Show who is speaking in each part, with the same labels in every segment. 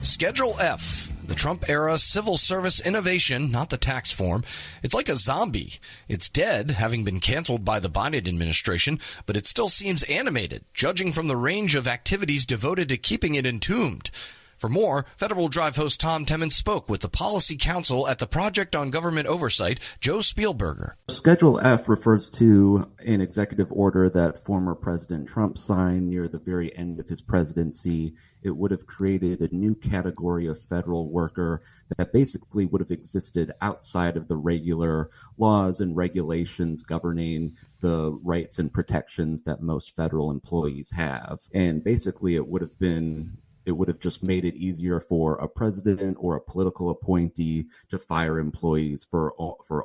Speaker 1: Schedule F, the Trump-era civil service innovation, not the tax form. It's like a zombie. It's dead, having been canceled by the Biden administration, but it still seems animated, judging from the range of activities devoted to keeping it entombed. For more, Federal Drive host Tom Temin spoke with the Policy Counsel at the Project on Government Oversight, Joe Spielberger.
Speaker 2: Schedule F refers to an executive order that former President Trump signed near the very end of his presidency. It would have created a new category of federal worker that basically would have existed outside of the regular laws and regulations governing the rights and protections that most federal employees have. And basically it would have just made it easier for a president or a political appointee to fire employees for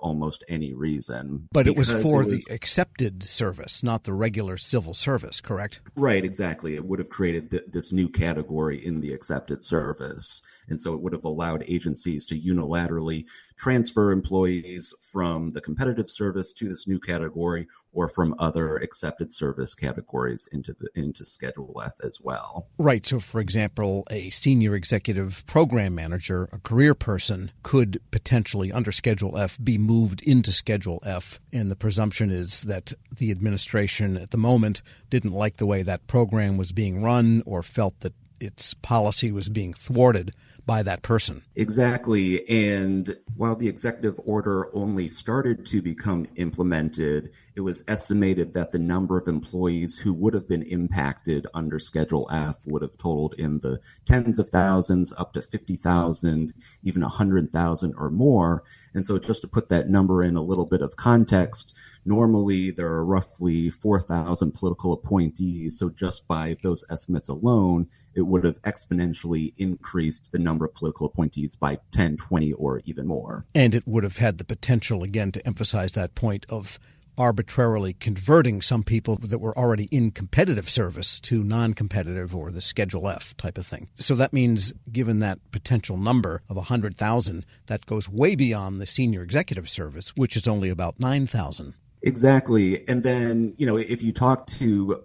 Speaker 2: almost any reason.
Speaker 3: But it was for the accepted service, not the regular civil service, correct?
Speaker 2: Right, exactly. It would have created this new category in the accepted service. And so it would have allowed agencies to unilaterally transfer employees from the competitive service to this new category or from other accepted service categories into Schedule F as well.
Speaker 3: Right. So, for example, a senior executive program manager, a career person, could potentially, under Schedule F, be moved into Schedule F. And the presumption is that the administration at the moment didn't like the way that program was being run or felt that its policy was being thwarted by that person.
Speaker 2: Exactly. And while the executive order only started to become implemented, it was estimated that the number of employees who would have been impacted under Schedule F would have totaled in the tens of thousands, up to 50,000, even 100,000 or more. And so just to put that number in a little bit of context, normally there are roughly 4,000 political appointees. So just by those estimates alone, it would have exponentially increased the number of political appointees by 10, 20, or even more.
Speaker 3: And it would have had the potential, again, to emphasize that point of arbitrarily converting some people that were already in competitive service to non-competitive or the Schedule F type of thing. So that means, given that potential number of 100,000, that goes way beyond the senior executive service, which is only about 9,000.
Speaker 2: Exactly. And then, if you talk to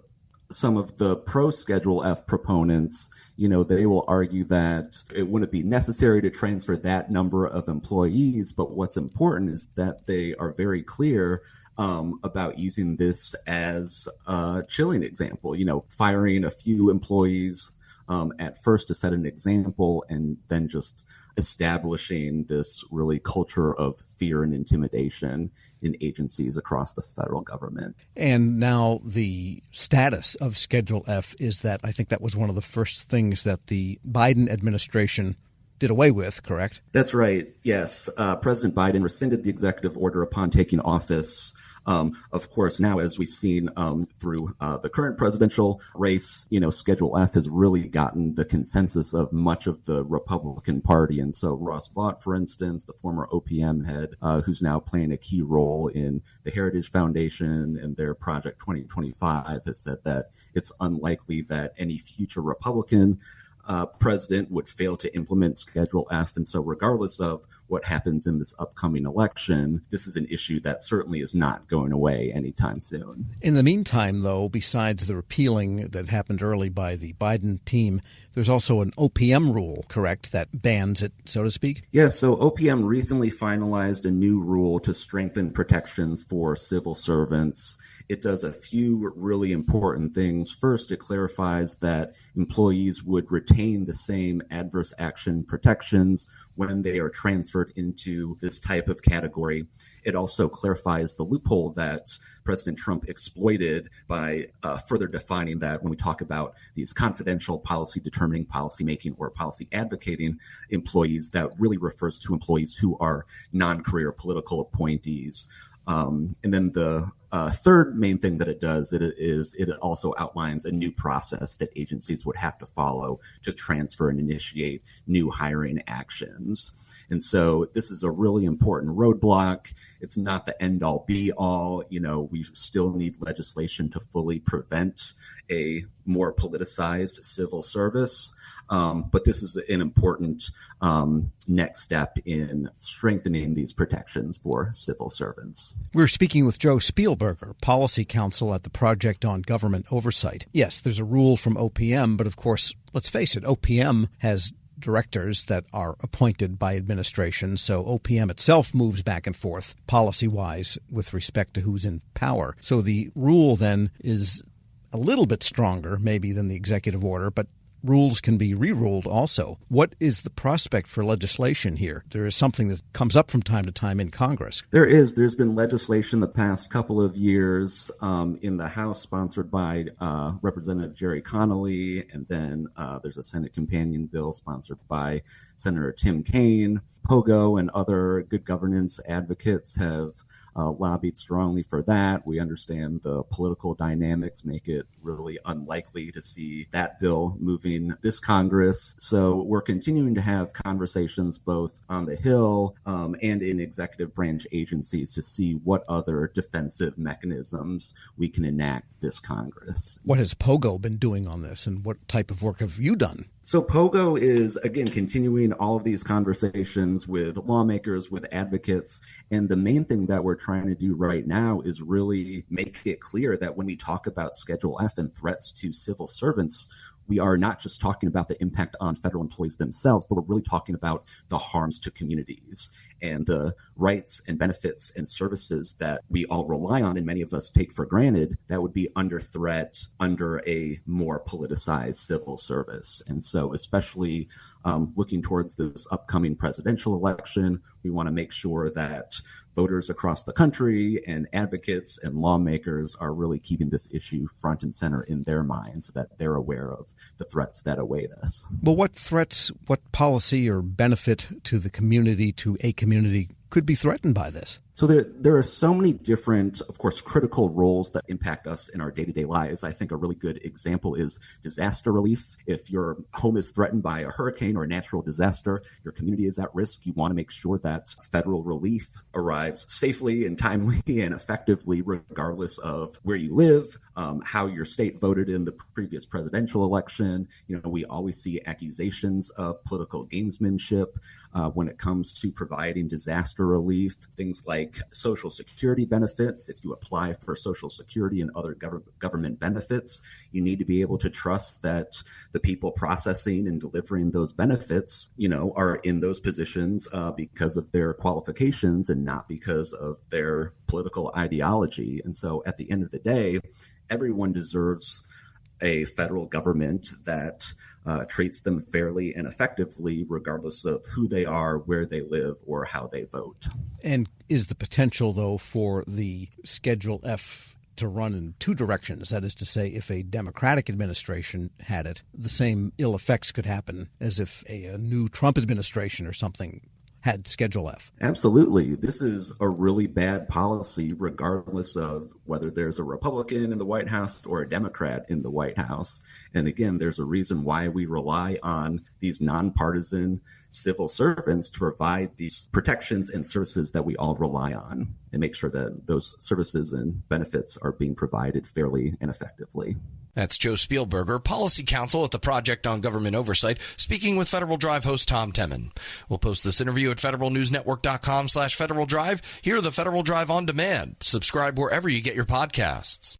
Speaker 2: some of the pro-Schedule F proponents, they will argue that it wouldn't be necessary to transfer that number of employees. But what's important is that they are very clear about using this as a chilling example, firing a few employees at first to set an example and then just establishing this really culture of fear and intimidation in agencies across the federal government.
Speaker 3: And now the status of Schedule F is that I think that was one of the first things that the Biden administration did away with, correct?
Speaker 2: That's right. Yes. President Biden rescinded the executive order upon taking office. Of course, now, as we've seen through the current presidential race, Schedule F has really gotten the consensus of much of the Republican Party. And so Ross Vaught, for instance, the former OPM head, who's now playing a key role in the Heritage Foundation and their Project 2025, has said that it's unlikely that any future Republican president would fail to implement Schedule F. And so regardless of what happens in this upcoming election, this is an issue that certainly is not going away anytime soon.
Speaker 3: In the meantime, though, besides the repealing that happened early by the Biden team, there's also an OPM rule, correct, that bans it, so to speak?
Speaker 2: Yes, so OPM recently finalized a new rule to strengthen protections for civil servants. It does a few really important things. First, it clarifies that employees would retain the same adverse action protections when they are transferred into this type of category. It also clarifies the loophole that President Trump exploited by further defining that when we talk about these confidential policy determining, policy making, or policy advocating employees, that really refers to employees who are non-career political appointees. And then the third main thing that it does, it also outlines a new process that agencies would have to follow to transfer and initiate new hiring actions. And so this is a really important roadblock. It's not the end all be all. We still need legislation to fully prevent a more politicized civil service. But this is an important next step in strengthening these protections for civil servants.
Speaker 3: We're speaking with Joe Spielberger, Policy Counsel at the Project on Government Oversight. Yes, there's a rule from OPM, but of course, let's face it, OPM has directors that are appointed by administration. So OPM itself moves back and forth policy-wise with respect to who's in power. So the rule then is a little bit stronger maybe than the executive order, but rules can be re-ruled also. What is the prospect for legislation here? There is something that comes up from time to time in Congress.
Speaker 2: There is. There's been legislation the past couple of years in the House sponsored by Representative Jerry Connolly, and then there's a Senate companion bill sponsored by Senator Tim Kaine. POGO and other good governance advocates have lobbied strongly for that. We understand the political dynamics make it really unlikely to see that bill moving this Congress. So we're continuing to have conversations both on the Hill and in executive branch agencies to see what other defensive mechanisms we can enact this Congress.
Speaker 3: What has POGO been doing on this, and what type of work have you done?
Speaker 2: So POGO is, again, continuing all of these conversations with lawmakers, with advocates. And the main thing that we're trying to do right now is really make it clear that when we talk about Schedule F and threats to civil servants, we are not just talking about the impact on federal employees themselves, but we're really talking about the harms to communities and the rights and benefits and services that we all rely on and many of us take for granted that would be under threat under a more politicized civil service. And so especially looking towards this upcoming presidential election, we want to make sure that voters across the country and advocates and lawmakers are really keeping this issue front and center in their minds so that they're aware of the threats that await us.
Speaker 3: Well, what threats, what policy or benefit to the community, to a community, could be threatened by this?
Speaker 2: So there are so many different, of course, critical roles that impact us in our day-to-day lives. I think a really good example is disaster relief. If your home is threatened by a hurricane or a natural disaster, your community is at risk. You want to make sure that federal relief arrives safely and timely and effectively, regardless of where you live, how your state voted in the previous presidential election. You know, we always see accusations of political gamesmanship when it comes to providing disaster relief. Things like Social Security benefits. If you apply for Social Security and other government benefits, you need to be able to trust that the people processing and delivering those benefits, you know, are in those positions because of their qualifications and not because of their political ideology. And so at the end of the day, everyone deserves a federal government that treats them fairly and effectively, regardless of who they are, where they live, or how they vote.
Speaker 3: And is the potential, though, for the Schedule F to run in two directions? That is to say, if a Democratic administration had it, the same ill effects could happen as if a new Trump administration or something had Schedule F.
Speaker 2: Absolutely. This is a really bad policy, regardless of whether there's a Republican in the White House or a Democrat in the White House. And again, there's a reason why we rely on these nonpartisan civil servants to provide these protections and services that we all rely on and make sure that those services and benefits are being provided fairly and effectively.
Speaker 1: That's Joe Spielberger, Policy Counsel at the Project on Government Oversight, speaking with Federal Drive host Tom Temin. We'll post this interview at federalnewsnetwork.com/Federal Drive. Hear the Federal Drive on demand. Subscribe wherever you get your podcasts.